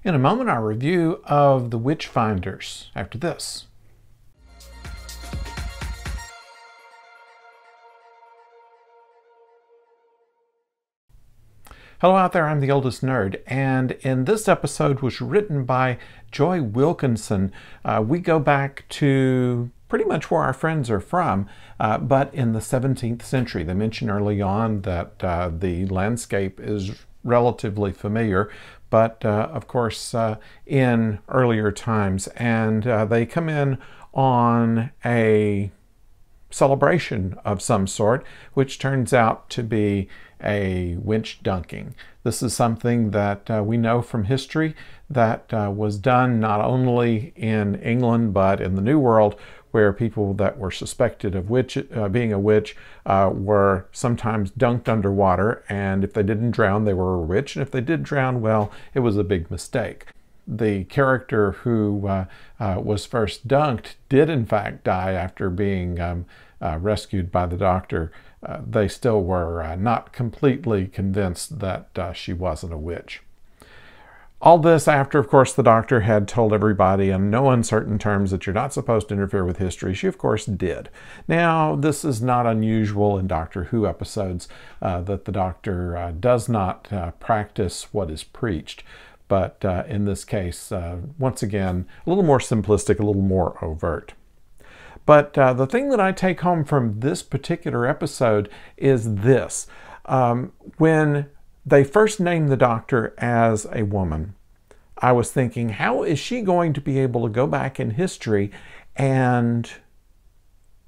In a moment, our review of the Witchfinders after this. Hello out there, I'm the Oldest Nerd, and in this episode, which was written by Joy Wilkinson, we go back to pretty much where our friends are from, but in the 17th century. They mention early on that the landscape is relatively familiar, but of course in earlier times, and they come in on a celebration of some sort, which turns out to be a witch dunking. This is something that we know from history that was done not only in England but in the New World, where people that were suspected of being a witch were sometimes dunked underwater, and if they didn't drown, they were a witch, and if they did drown, well, it was a big mistake. The character who was first dunked did in fact die after being rescued by the doctor. They still were not completely convinced that she wasn't a witch. All this after, of course, the doctor had told everybody in no uncertain terms that you're not supposed to interfere with history. She, of course, did. Now, this is not unusual in Doctor Who episodes that the doctor does not practice what is preached. But in this case, once again, a little more simplistic, a little more overt. But the thing that I take home from this particular episode is this. When they first named the doctor as a woman, I was thinking, how is she going to be able to go back in history and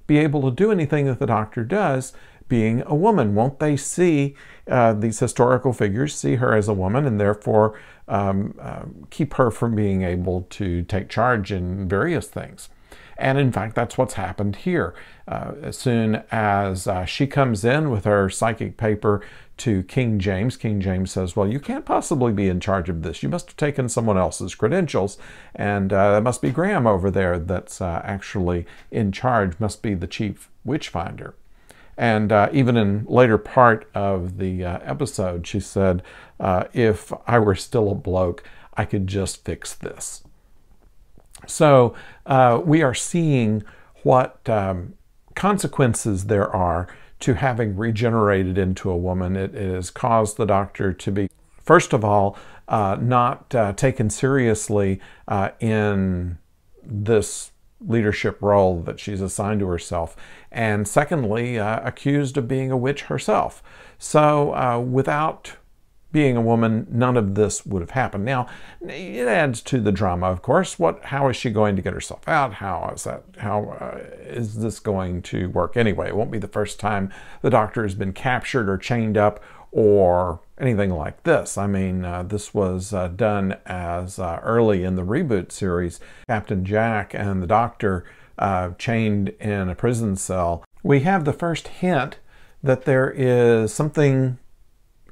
be able to do anything that the doctor does being a woman? Won't they see these historical figures, see her as a woman, and therefore keep her from being able to take charge in various things? And in fact, that's what's happened here. As soon as she comes in with her psychic paper to King James says, well, you can't possibly be in charge of this. You must have taken someone else's credentials, and that must be Graham over there that's actually in charge, must be the chief witchfinder. And even in later part of the episode, she said, if I were still a bloke, I could just fix this. So we are seeing what consequences there are to having regenerated into a woman. It has caused the doctor to be, first of all, not taken seriously in this leadership role that she's assigned to herself, and secondly, accused of being a witch herself. So without being a woman, none of this would have happened. Now, it adds to the drama, of course. How is she going to get herself out? How is this going to work anyway? It won't be the first time the doctor has been captured or chained up or anything like this. I mean, this was done as early in the reboot series, Captain Jack and the doctor chained in a prison cell. We have the first hint that there is something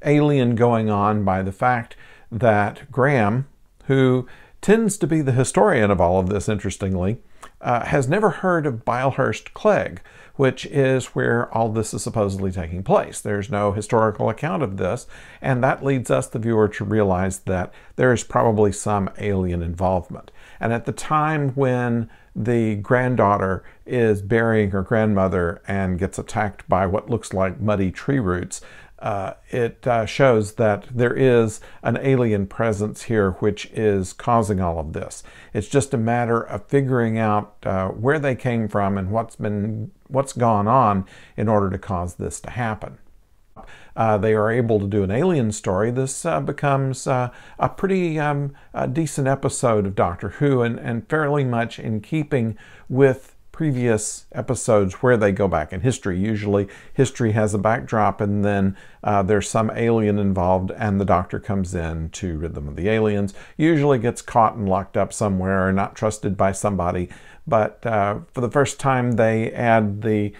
alien going on by the fact that Graham, who tends to be the historian of all of this, interestingly, has never heard of Bilehurst Clegg, which is where all this is supposedly taking place. There's no historical account of this, and that leads us, the viewer, to realize that there is probably some alien involvement. And at the time when the granddaughter is burying her grandmother and gets attacked by what looks like muddy tree roots, it shows that there is an alien presence here which is causing all of this. It's just a matter of figuring out where they came from and what's gone on in order to cause this to happen. They are able to do an alien story. This becomes a pretty decent episode of Doctor Who, and fairly much in keeping with previous episodes where they go back in history. Usually history has a backdrop, and then there's some alien involved, and the doctor comes in to rid them of the aliens. Usually gets caught and locked up somewhere or not trusted by somebody, but for the first time they add the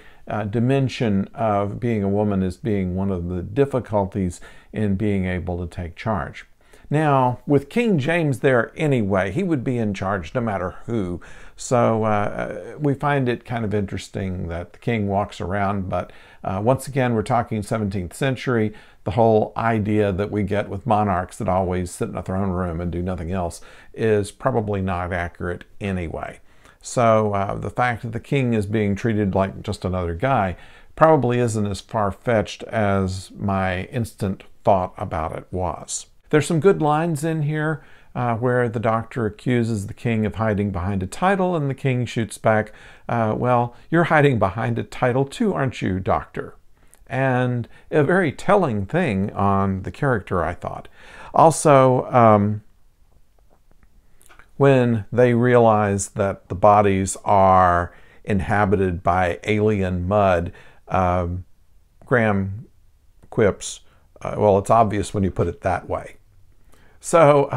dimension of being a woman as being one of the difficulties in being able to take charge. Now, with King James there anyway, he would be in charge no matter who. So we find it kind of interesting that the king walks around, but once again, we're talking 17th century. The whole idea that we get with monarchs that always sit in a throne room and do nothing else is probably not accurate anyway. So the fact that the king is being treated like just another guy probably isn't as far-fetched as my instant thought about it was. There's some good lines in here where the doctor accuses the king of hiding behind a title, and the king shoots back, well, you're hiding behind a title too, aren't you, doctor? And a very telling thing on the character, I thought. Also, when they realize that the bodies are inhabited by alien mud, Graham quips, well, it's obvious when you put it that way. So,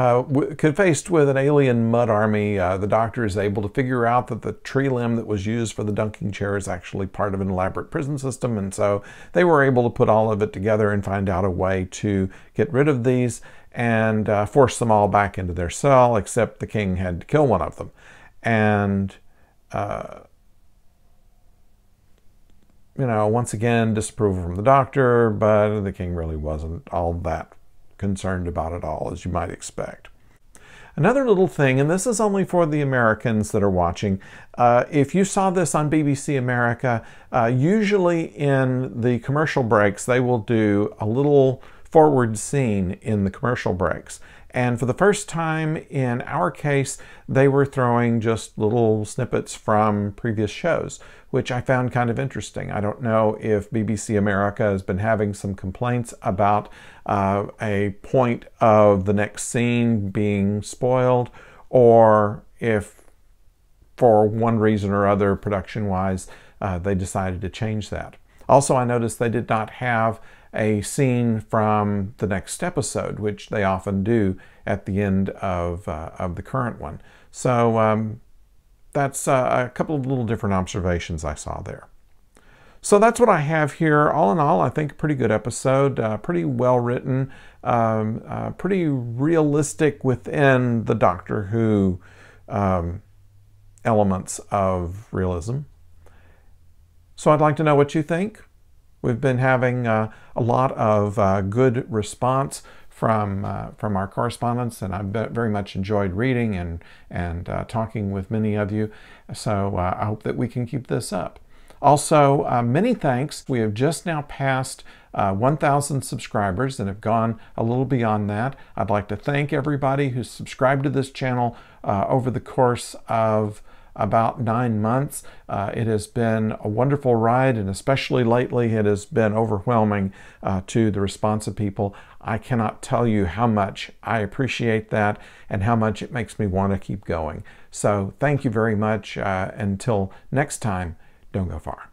faced with an alien mud army, the doctor is able to figure out that the tree limb that was used for the dunking chair is actually part of an elaborate prison system, and so they were able to put all of it together and find out a way to get rid of these and force them all back into their cell, except the king had to kill one of them. And, you know, once again, disapproval from the doctor, but the king really wasn't all that concerned about it all, as you might expect. Another little thing, and this is only for the Americans that are watching, if you saw this on BBC America, usually in the commercial breaks, they will do a little forward scene in the commercial breaks. And for the first time in our case, they were throwing just little snippets from previous shows, which I found kind of interesting. I don't know if BBC America has been having some complaints about a point of the next scene being spoiled, or if for one reason or other, production-wise, they decided to change that. Also, I noticed they did not have a scene from the next episode, which they often do at the end of the current one. So that's a couple of little different observations I saw there. So that's what I have here. All in all, I think a pretty good episode, pretty well written, pretty realistic within the Doctor Who elements of realism. So I'd like to know what you think. We've been having a lot of good response from our correspondents, and I've very much enjoyed reading and talking with many of you. So I hope that we can keep this up. Also, many thanks. We have just now passed 1,000 subscribers and have gone a little beyond that. I'd like to thank everybody who's subscribed to this channel over the course of about 9 months. It has been a wonderful ride, and especially lately it has been overwhelming to the response of people. I cannot tell you how much I appreciate that and how much it makes me want to keep going. So thank you very much. Until next time, don't go far.